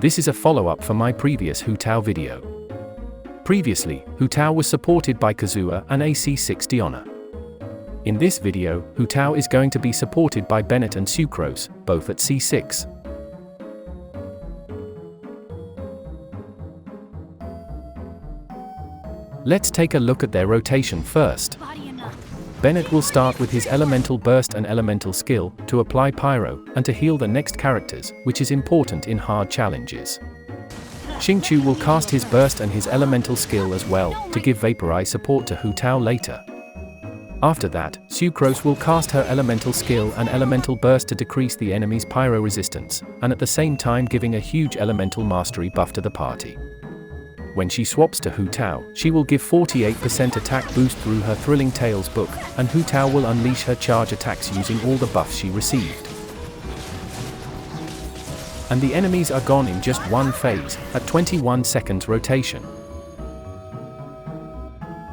This is a follow-up for my previous Hu Tao video. Previously, Hu Tao was supported by Kazuha and AC60 Honor. In this video, Hu Tao is going to be supported by Bennett and Sucrose, both at C6. Let's take a look at their rotation first. Bennett will start with his elemental burst and elemental skill to apply pyro and to heal the next characters, which is important in hard challenges. Xingqiu will cast his burst and his elemental skill as well to give vaporize support to Hu Tao later. After that, Sucrose will cast her elemental skill and elemental burst to decrease the enemy's pyro resistance, and at the same time giving a huge elemental mastery buff to the party. When she swaps to Hu Tao, she will give 48% attack boost through her Thrilling Tales book, and Hu Tao will unleash her charge attacks using all the buffs she received. And the enemies are gone in just one phase, at 21 seconds rotation.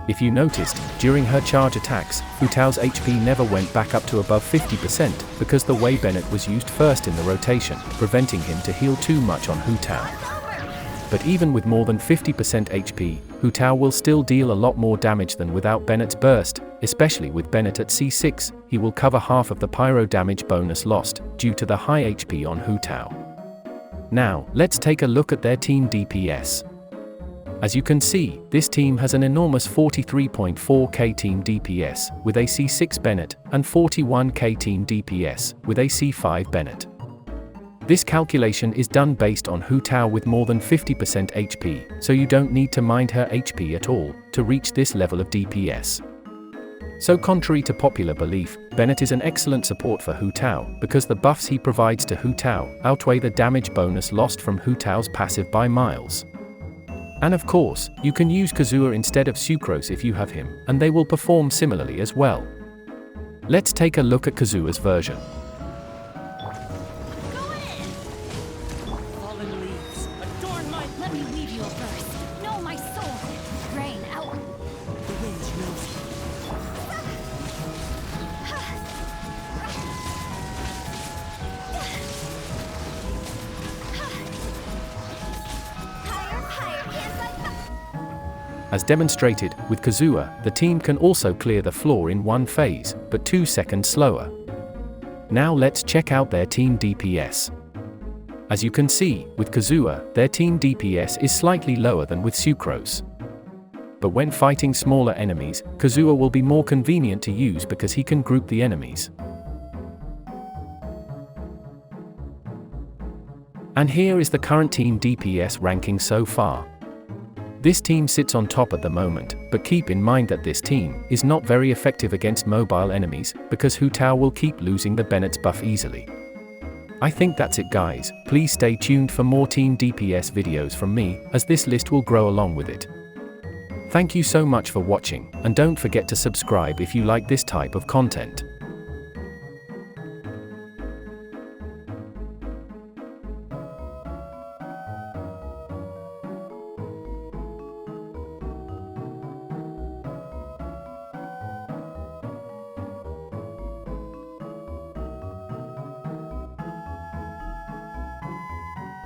If you noticed, during her charge attacks, Hu Tao's HP never went back up to above 50% because the way Bennett was used first in the rotation, preventing him to heal too much on Hu Tao. But even with more than 50% HP, Hu Tao will still deal a lot more damage than without Bennett's burst, especially with Bennett at C6, he will cover half of the pyro damage bonus lost, due to the high HP on Hu Tao. Now, let's take a look at their team DPS. As you can see, this team has an enormous 43.4k team DPS, with a C6 Bennett, and 41k team DPS, with a C5 Bennett. This calculation is done based on Hu Tao with more than 50% HP, so you don't need to mind her HP at all, to reach this level of DPS. So contrary to popular belief, Bennett is an excellent support for Hu Tao, because the buffs he provides to Hu Tao outweigh the damage bonus lost from Hu Tao's passive by miles. And of course, you can use Kazuha instead of Sucrose if you have him, and they will perform similarly as well. Let's take a look at Kazuha's version. As demonstrated, with Kazuha, the team can also clear the floor in one phase, but 2 seconds slower. Now let's check out their team DPS. As you can see, with Kazuha, their team DPS is slightly lower than with Sucrose. But when fighting smaller enemies, Kazuha will be more convenient to use because he can group the enemies. And here is the current team DPS ranking so far. This team sits on top at the moment, but keep in mind that this team is not very effective against mobile enemies, because Hu Tao will keep losing the Bennett's buff easily. I think that's it guys, please stay tuned for more team DPS videos from me, as this list will grow along with it. Thank you so much for watching, and don't forget to subscribe if you like this type of content.